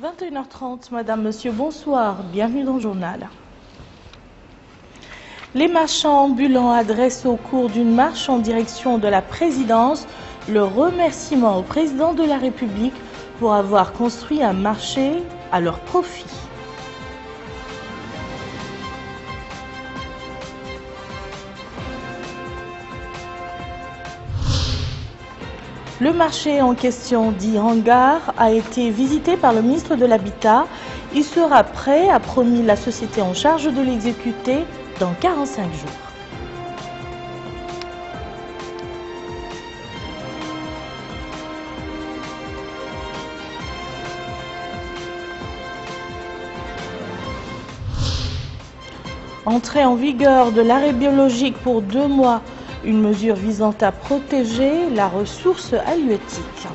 21h30, Madame, Monsieur, bonsoir, bienvenue dans le journal. Les marchands ambulants adressent au cours d'une marche en direction de la présidence le remerciement au président de la République pour avoir construit un marché à leur profit. Le marché en question, dit hangar, a été visité par le ministre de l'Habitat. Il sera prêt, a promis la société en charge de l'exécuter, dans 45 jours. Entrée en vigueur de l'arrêt biologique pour 2 mois, une mesure visant à protéger la ressource halieutique.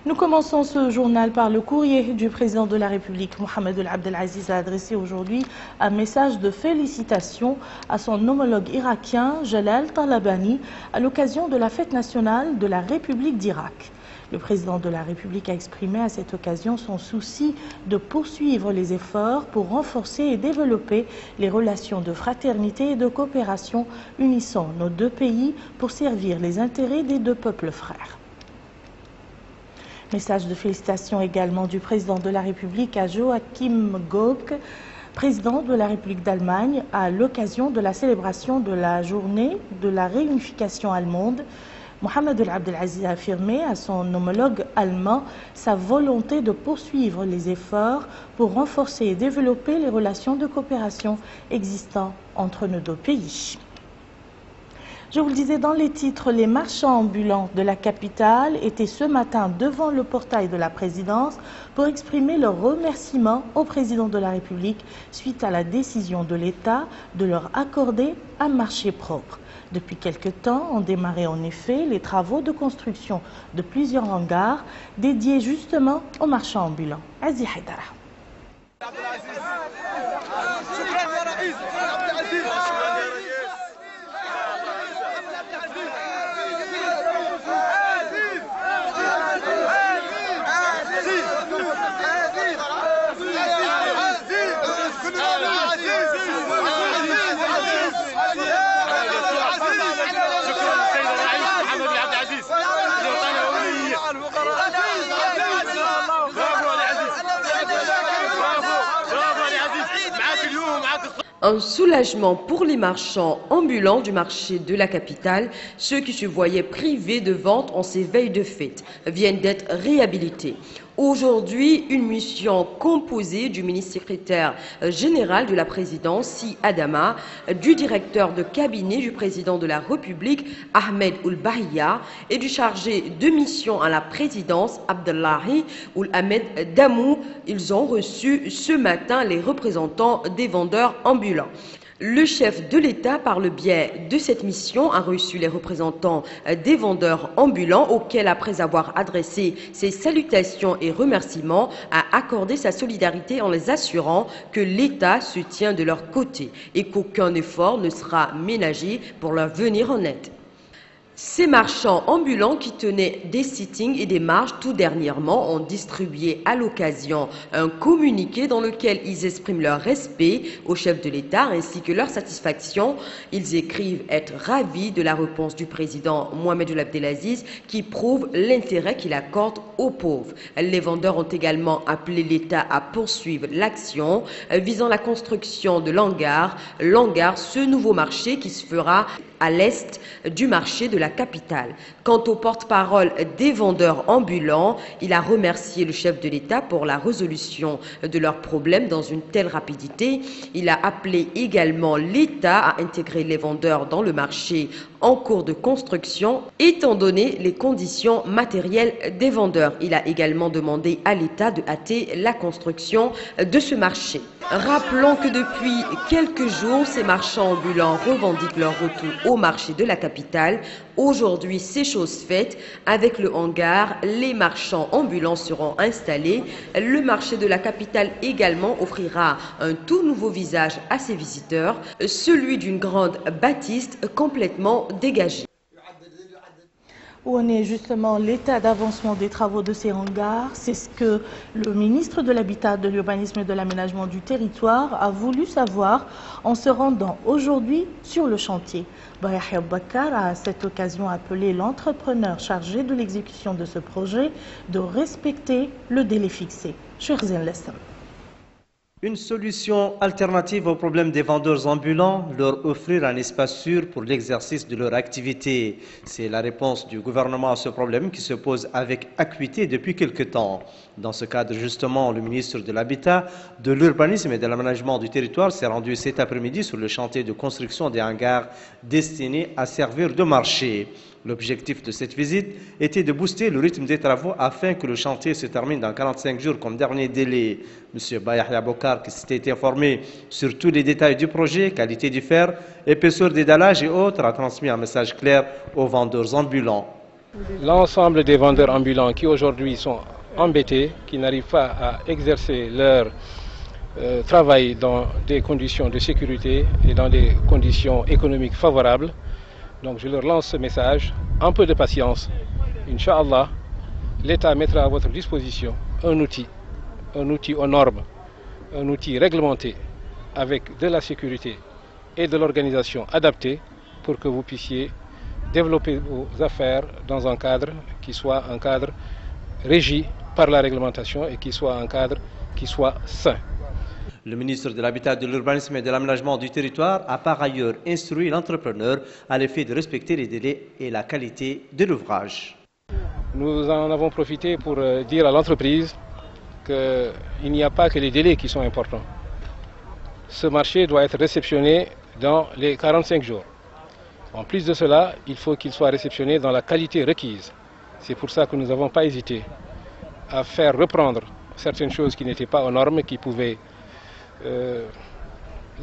Nous commençons ce journal par le courrier du président de la République. Mohamed Ould Abdel Aziz a adressé aujourd'hui un message de félicitations à son homologue irakien Jalal Talabani à l'occasion de la fête nationale de la République d'Irak. Le président de la République a exprimé à cette occasion son souci de poursuivre les efforts pour renforcer et développer les relations de fraternité et de coopération unissant nos deux pays pour servir les intérêts des deux peuples frères. Message de félicitations également du président de la République à Joachim Gauck, président de la République d'Allemagne, à l'occasion de la célébration de la journée de la réunification allemande. Mohamed Ould Abdel Aziz a affirmé à son homologue allemand sa volonté de poursuivre les efforts pour renforcer et développer les relations de coopération existant entre nos deux pays. Je vous le disais dans les titres, les marchands ambulants de la capitale étaient ce matin devant le portail de la présidence pour exprimer leur remerciement au président de la République suite à la décision de l'État de leur accorder un marché propre. Depuis quelque temps, ont démarré en effet les travaux de construction de plusieurs hangars dédiés justement aux marchands ambulants. Aziz Haïdara. Un soulagement pour les marchands ambulants du marché de la capitale. Ceux qui se voyaient privés de vente en ces veilles de fête viennent d'être réhabilités. Aujourd'hui, une mission composée du ministre secrétaire général de la présidence, Si Adama, du directeur de cabinet du président de la République, Ahmed Ould Bahia, et du chargé de mission à la présidence, Abdullahi Ould Ahmed Damou. Ils ont reçu ce matin les représentants des vendeurs ambulants. Le chef de l'État, par le biais de cette mission, a reçu les représentants des vendeurs ambulants auxquels, après avoir adressé ses salutations et remerciements, a accordé sa solidarité en les assurant que l'État se tient de leur côté et qu'aucun effort ne sera ménagé pour leur venir en aide. Ces marchands ambulants qui tenaient des sittings et des marches tout dernièrement ont distribué à l'occasion un communiqué dans lequel ils expriment leur respect au chef de l'État ainsi que leur satisfaction. Ils écrivent être ravis de la réponse du président Mohamed Ould Abdel Aziz qui prouve l'intérêt qu'il accorde aux pauvres. Les vendeurs ont également appelé l'État à poursuivre l'action visant la construction de l'hangar, ce nouveau marché qui se fera à l'est du marché de la capitale. Quant au porte-parole des vendeurs ambulants, il a remercié le chef de l'État pour la résolution de leurs problèmes dans une telle rapidité. Il a appelé également l'État à intégrer les vendeurs dans le marché en cours de construction, étant donné les conditions matérielles des vendeurs. Il a également demandé à l'État de hâter la construction de ce marché. Rappelons que depuis quelques jours, ces marchands ambulants revendiquent leur retour au marché de la capitale. Aujourd'hui, c'est chose faite. Avec le hangar, les marchands ambulants seront installés. Le marché de la capitale également offrira un tout nouveau visage à ses visiteurs, celui d'une grande bâtisse complètement dégagée. Où en est justement l'état d'avancement des travaux de ces hangars? C'est ce que le ministre de l'Habitat, de l'Urbanisme et de l'Aménagement du Territoire a voulu savoir en se rendant aujourd'hui sur le chantier. Yahya Bakar a à cette occasion appelé l'entrepreneur chargé de l'exécution de ce projet de respecter le délai fixé. Une solution alternative au problème des vendeurs ambulants, leur offrir un espace sûr pour l'exercice de leur activité. C'est la réponse du gouvernement à ce problème qui se pose avec acuité depuis quelque temps. Dans ce cadre, justement, le ministre de l'Habitat, de l'Urbanisme et de l'Aménagement du Territoire s'est rendu cet après-midi sur le chantier de construction des hangars destinés à servir de marché. L'objectif de cette visite était de booster le rythme des travaux afin que le chantier se termine dans 45 jours comme dernier délai. M. Yahya Bakar, qui s'était informé sur tous les détails du projet, qualité du fer, épaisseur des dallages et autres, a transmis un message clair aux vendeurs ambulants. L'ensemble des vendeurs ambulants qui aujourd'hui sont embêtés, qui n'arrivent pas à exercer leur travail dans des conditions de sécurité et dans des conditions économiques favorables. Donc je leur lance ce message, un peu de patience. Inch'Allah, l'État mettra à votre disposition un outil aux normes, un outil réglementé avec de la sécurité et de l'organisation adaptée pour que vous puissiez développer vos affaires dans un cadre qui soit un cadre régi par la réglementation et qui soit un cadre qui soit sain. Le ministre de l'Habitat, de l'Urbanisme et de l'Aménagement du Territoire a par ailleurs instruit l'entrepreneur à l'effet de respecter les délais et la qualité de l'ouvrage. Nous en avons profité pour dire à l'entreprise qu'il n'y a pas que les délais qui sont importants. Ce marché doit être réceptionné dans les 45 jours. En plus de cela, il faut qu'il soit réceptionné dans la qualité requise. C'est pour ça que nous n'avons pas hésité à faire reprendre certaines choses qui n'étaient pas aux normes, qui pouvaient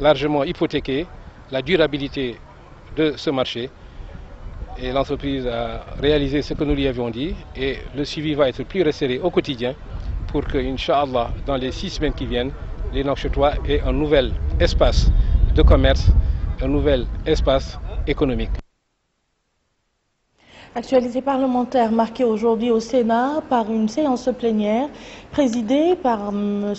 largement hypothéquer la durabilité de ce marché. Et l'entreprise a réalisé ce que nous lui avions dit et le suivi va être plus resserré au quotidien pour que, Inch'Allah, dans les 6 semaines qui viennent, les Nouakchottois aient un nouvel espace de commerce, un nouvel espace économique. Actualité parlementaire marquée aujourd'hui au Sénat par une séance plénière présidée par M.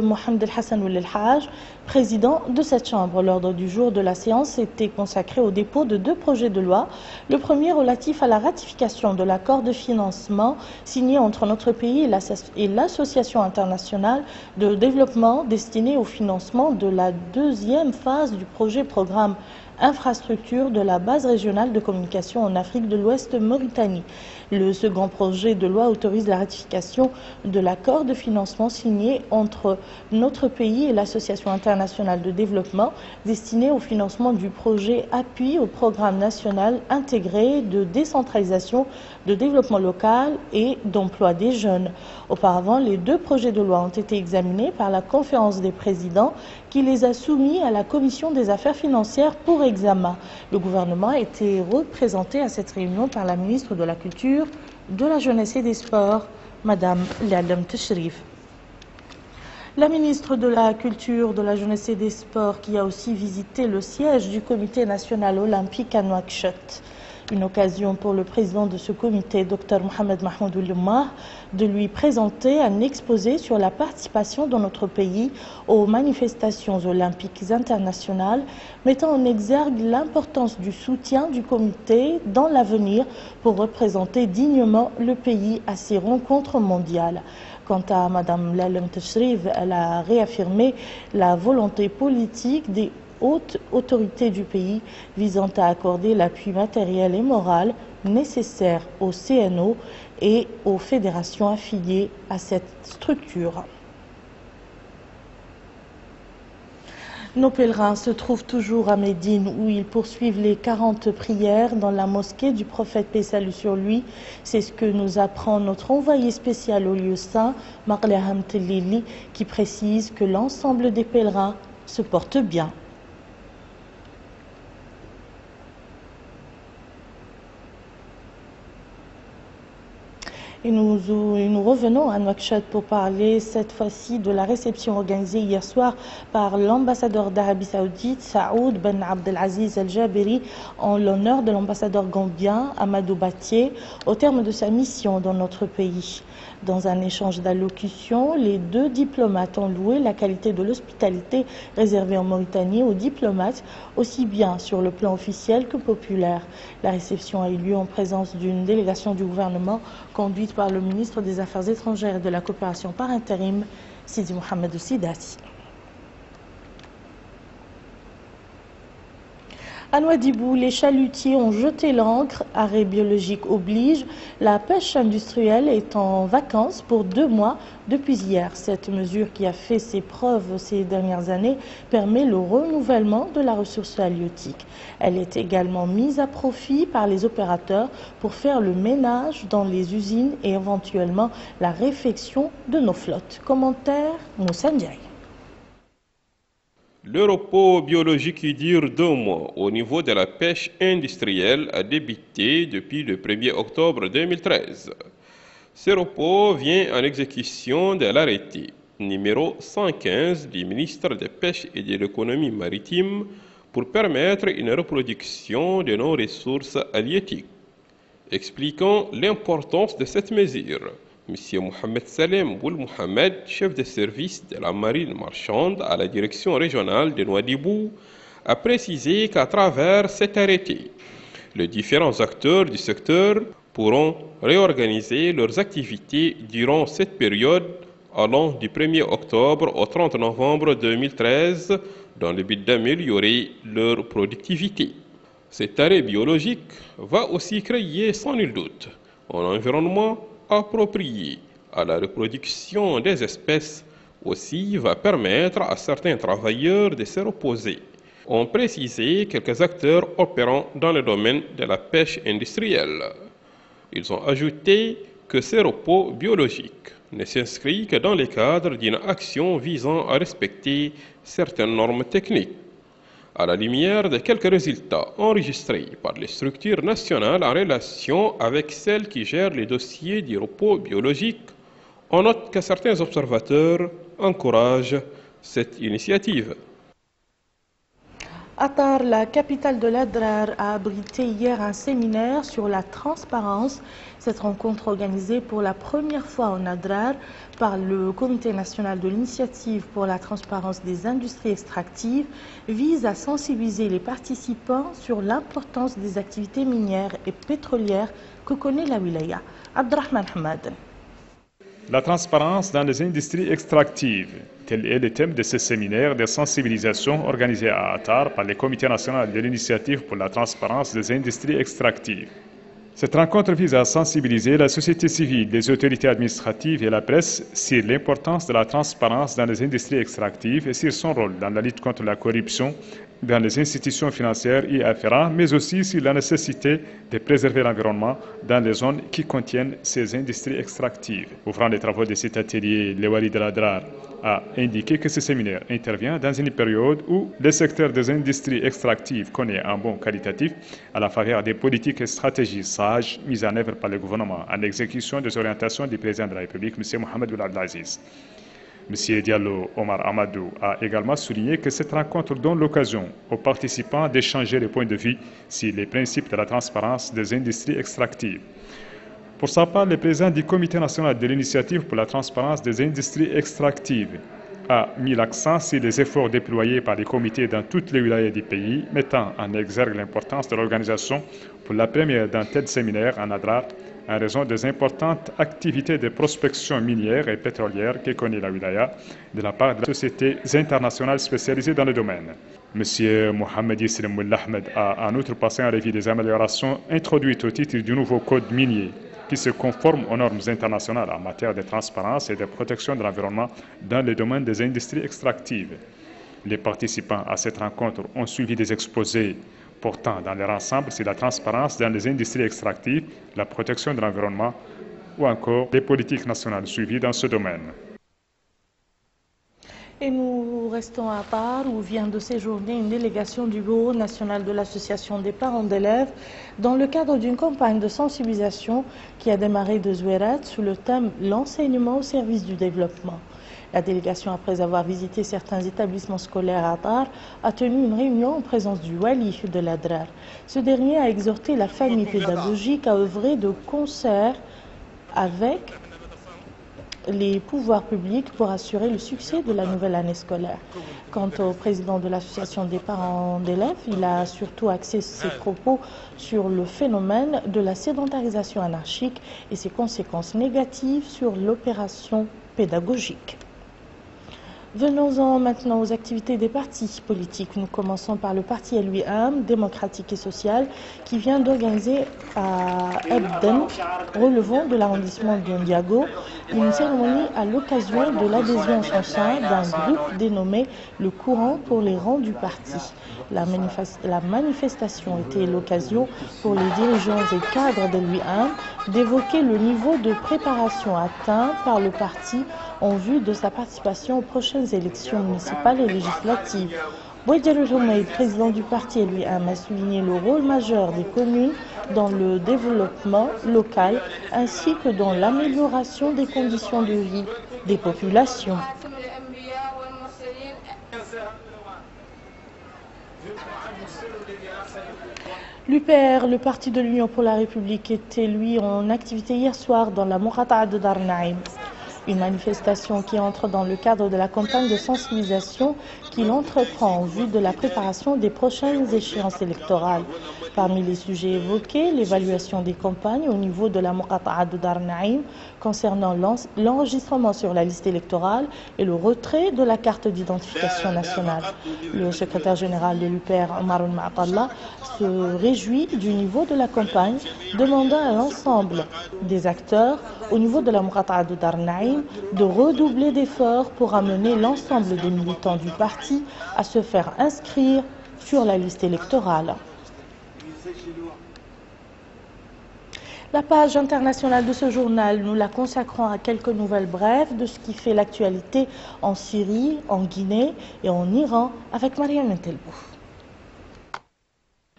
Mohamed El Hassan Ould El Haj, président de cette Chambre. L'ordre du jour de la séance était consacré au dépôt de 2 projets de loi. Le premier relatif à la ratification de l'accord de financement signé entre notre pays et l'Association internationale de développement destiné au financement de la 2e phase du projet programme infrastructure de la base régionale de communication en Afrique de l'Ouest Mauritanie. Le second projet de loi autorise la ratification de l'accord de financement signé entre notre pays et l'Association internationale de développement destiné au financement du projet appui au programme national intégré de décentralisation, de développement local et d'emploi des jeunes. Auparavant, les 2 projets de loi ont été examinés par la conférence des présidents qui les a soumis à la commission des affaires financières pour examen. Le gouvernement a été représenté à cette réunion par la ministre de la Culture, de la Jeunesse et des Sports, Madame Lalem Teshrif. La ministre de la Culture, de la Jeunesse et des Sports qui a aussi visité le siège du Comité national olympique à Nouakchott. Une occasion pour le président de ce comité, Dr Mohamed Mahmoud Oulimah, de lui présenter un exposé sur la participation de notre pays aux manifestations olympiques internationales, mettant en exergue l'importance du soutien du comité dans l'avenir pour représenter dignement le pays à ces rencontres mondiales. Quant à Mme Lalem Teshrif, elle a réaffirmé la volonté politique des hautes autorités du pays visant à accorder l'appui matériel et moral nécessaire au CNO et aux fédérations affiliées à cette structure. Nos pèlerins se trouvent toujours à Médine où ils poursuivent les 40 prières dans la mosquée du prophète paix salut sur lui. C'est ce que nous apprend notre envoyé spécial au lieu saint, Marleham Tellili, qui précise que l'ensemble des pèlerins se portent bien. Et nous revenons à Nouakchott pour parler cette fois-ci de la réception organisée hier soir par l'ambassadeur d'Arabie Saoudite, Saoud Ben Abdelaziz Al-Jaberi, en l'honneur de l'ambassadeur gambien, Amadou Batié, au terme de sa mission dans notre pays. Dans un échange d'allocution, les deux diplomates ont loué la qualité de l'hospitalité réservée en Mauritanie aux diplomates, aussi bien sur le plan officiel que populaire. La réception a eu lieu en présence d'une délégation du gouvernement conduite par le ministre des Affaires étrangères et de la coopération par intérim, Sidi Mohamed Sidati. À Nouadhibou, les chalutiers ont jeté l'ancre, arrêt biologique oblige. La pêche industrielle est en vacances pour 2 mois depuis hier. Cette mesure qui a fait ses preuves ces dernières années permet le renouvellement de la ressource halieutique. Elle est également mise à profit par les opérateurs pour faire le ménage dans les usines et éventuellement la réfection de nos flottes. Commentaire Moussa Ndiaye. Le repos biologique qui dure 2 mois au niveau de la pêche industrielle a débuté depuis le 1er octobre 2013. Ce repos vient en exécution de l'arrêté numéro 115 du ministre de la Pêche et de l'économie maritime pour permettre une reproduction de nos ressources halieutiques. Expliquant l'importance de cette mesure, M. Mohamed Salem Boul Mohamed, chef de service de la marine marchande à la direction régionale de Nouadhibou, a précisé qu'à travers cet arrêté, les différents acteurs du secteur pourront réorganiser leurs activités durant cette période allant du 1er octobre au 30 novembre 2013 dans le but d'améliorer leur productivité. Cet arrêt biologique va aussi créer sans nul doute un environnement approprié à la reproduction des espèces, aussi va permettre à certains travailleurs de se reposer. Ont précisé quelques acteurs opérant dans le domaine de la pêche industrielle. Ils ont ajouté que ce repos biologique ne s'inscrit que dans le cadre d'une action visant à respecter certaines normes techniques. À la lumière de quelques résultats enregistrés par les structures nationales en relation avec celles qui gèrent les dossiers du repos biologique, on note que certains observateurs encouragent cette initiative. Attar, la capitale de l'Adrar, a abrité hier un séminaire sur la transparence. Cette rencontre organisée pour la première fois en Adrar par le Comité national de l'initiative pour la transparence des industries extractives vise à sensibiliser les participants sur l'importance des activités minières et pétrolières que connaît la wilaya. Abdrahman Hamad. La transparence dans les industries extractives, tel est le thème de ce séminaire de sensibilisation organisé à Attar par le Comité national de l'initiative pour la transparence des industries extractives. Cette rencontre vise à sensibiliser la société civile, les autorités administratives et la presse sur l'importance de la transparence dans les industries extractives et sur son rôle dans la lutte contre la corruption dans les institutions financières y afférentes, mais aussi sur la nécessité de préserver l'environnement dans les zones qui contiennent ces industries extractives. Ouvrant les travaux de cet atelier, le Wali de l'Adrar a indiqué que ce séminaire intervient dans une période où le secteur des industries extractives connaît un bond qualitatif à la faveur des politiques et stratégies sages mises en œuvre par le gouvernement en exécution des orientations du président de la République, M. Mohamed Abdelaziz. M. Diallo Omar Amadou a également souligné que cette rencontre donne l'occasion aux participants d'échanger les points de vue sur les principes de la transparence des industries extractives. Pour sa part, le président du Comité national de l'initiative pour la transparence des industries extractives a mis l'accent sur les efforts déployés par les comités dans toutes les wilayas du pays, mettant en exergue l'importance de l'organisation pour la première d'un tel séminaire en Adrar, en raison des importantes activités de prospection minière et pétrolière que connaît la wilaya de la part de sociétés internationales spécialisées dans le domaine. M. Mohamed Yisrim Ahmed a en outre passé en revue des améliorations introduites au titre du nouveau code minier qui se conforme aux normes internationales en matière de transparence et de protection de l'environnement dans le domaine des industries extractives. Les participants à cette rencontre ont suivi des exposés portant dans leur ensemble sur la transparence dans les industries extractives, la protection de l'environnement ou encore les politiques nationales suivies dans ce domaine. Et nous restons à Tar où vient de séjourner une délégation du Bureau national de l'association des parents d'élèves dans le cadre d'une campagne de sensibilisation qui a démarré de Zouérat sous le thème « L'enseignement au service du développement ». La délégation, après avoir visité certains établissements scolaires à Tar, a tenu une réunion en présence du Wali de l'Adrar. Ce dernier a exhorté la famille pédagogique à œuvrer de concert avec les pouvoirs publics pour assurer le succès de la nouvelle année scolaire. Quant au président de l'association des parents d'élèves, il a surtout axé ses propos sur le phénomène de la sédentarisation anarchique et ses conséquences négatives sur l'opération pédagogique. Venons-en maintenant aux activités des partis politiques. Nous commençons par le parti LUIAM, démocratique et social, qui vient d'organiser à Ebden, relevant de l'arrondissement de Ndiago, une cérémonie à l'occasion de l'adhésion en son sein d'un groupe dénommé le Courant pour les rangs du parti. La manifestation était l'occasion pour les dirigeants et cadres de l'UIAM d'évoquer le niveau de préparation atteint par le parti en vue de sa participation aux prochaines élections municipales et législatives. Bouedjerou Roumeid, président du parti LUIAM, a souligné le rôle majeur des communes dans le développement local ainsi que dans l'amélioration des conditions de vie des populations. L'UPR, le parti de l'Union pour la République, était lui en activité hier soir dans la Mourata'a de Dar Naïm. Une manifestation qui entre dans le cadre de la campagne de sensibilisation qu'il entreprend en vue de la préparation des prochaines échéances électorales. Parmi les sujets évoqués, l'évaluation des campagnes au niveau de la Mourata'a de Dar Naïm concernant l'enregistrement sur la liste électorale et le retrait de la carte d'identification nationale. Le secrétaire général de l'UPR, Omaroun Ma'atallah, se réjouit du niveau de la campagne, demandant à l'ensemble des acteurs au niveau de la Mourata'a de Dar Naïm de redoubler d'efforts pour amener l'ensemble des militants du parti à se faire inscrire sur la liste électorale. La page internationale de ce journal, nous la consacrons à quelques nouvelles brèves de ce qui fait l'actualité en Syrie, en Guinée et en Iran avec Mariam Ntelbou.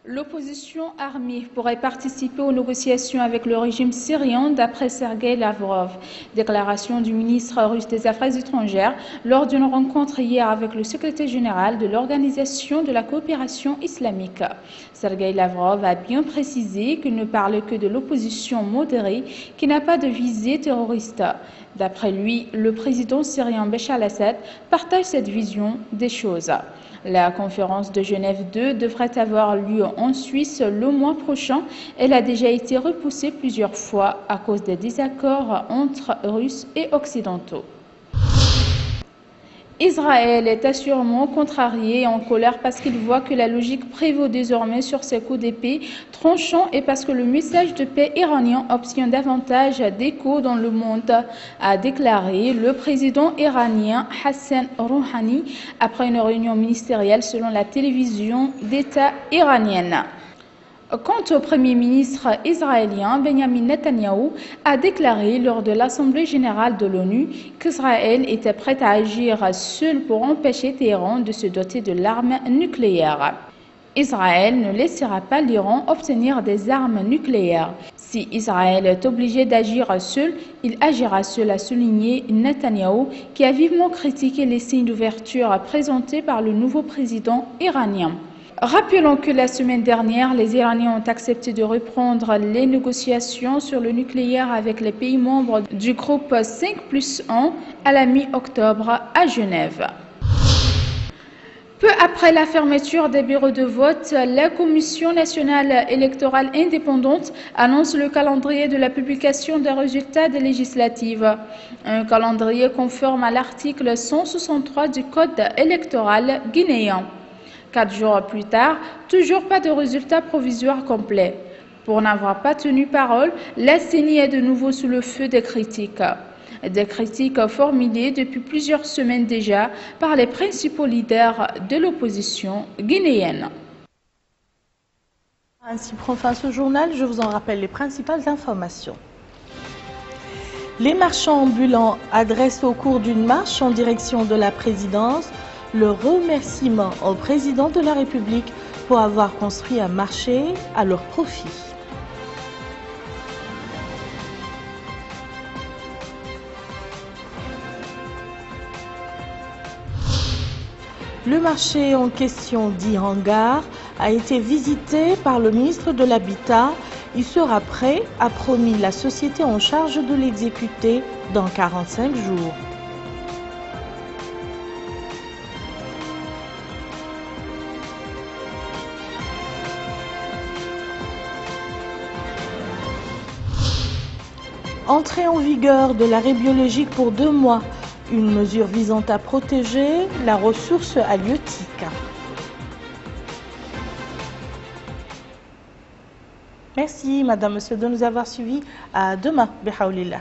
L'opposition armée pourrait participer aux négociations avec le régime syrien d'après Sergueï Lavrov. Déclaration du ministre russe des Affaires étrangères lors d'une rencontre hier avec le secrétaire général de l'Organisation de la coopération islamique. Sergueï Lavrov a bien précisé qu'il ne parle que de l'opposition modérée qui n'a pas de visée terroriste. D'après lui, le président syrien Bachar al-Assad partage cette vision des choses. La conférence de Genève 2 devrait avoir lieu en Suisse le mois prochain. Elle a déjà été repoussée plusieurs fois à cause des désaccords entre Russes et Occidentaux. Israël est assurément contrarié et en colère parce qu'il voit que la logique prévaut désormais sur ses coups d'épée tranchants et parce que le message de paix iranien obtient davantage d'écho dans le monde, a déclaré le président iranien Hassan Rouhani après une réunion ministérielle selon la télévision d'État iranienne. Quant au Premier ministre israélien, Benjamin Netanyahou a déclaré lors de l'Assemblée générale de l'ONU qu'Israël était prêt à agir seul pour empêcher Téhéran de se doter de l'arme nucléaire. Israël ne laissera pas l'Iran obtenir des armes nucléaires. Si Israël est obligé d'agir seul, il agira seul, a souligné Netanyahou, qui a vivement critiqué les signes d'ouverture présentés par le nouveau président iranien. Rappelons que la semaine dernière, les Iraniens ont accepté de reprendre les négociations sur le nucléaire avec les pays membres du groupe 5+1 à la mi-octobre à Genève. Peu après la fermeture des bureaux de vote, la Commission nationale électorale indépendante annonce le calendrier de la publication des résultats des législatives. Un calendrier conforme à l'article 163 du Code électoral guinéen. 4 jours plus tard, toujours pas de résultats provisoires complets. Pour n'avoir pas tenu parole, la CENI est de nouveau sous le feu des critiques. Des critiques formulées depuis plusieurs semaines déjà par les principaux leaders de l'opposition guinéenne. Ainsi prend fin ce journal, je vous en rappelle les principales informations. Les marchands ambulants adressent au cours d'une marche en direction de la présidence le remerciement au président de la République pour avoir construit un marché à leur profit. Le marché en question, dit hangar, a été visité par le ministre de l'Habitat. Il sera prêt, a promis la société en charge de l'exécuter dans 45 jours. Entrée en vigueur de l'arrêt biologique pour 2 mois, une mesure visant à protéger la ressource halieutique. Merci, Madame, Monsieur, de nous avoir suivis. À demain, bihaoulillah.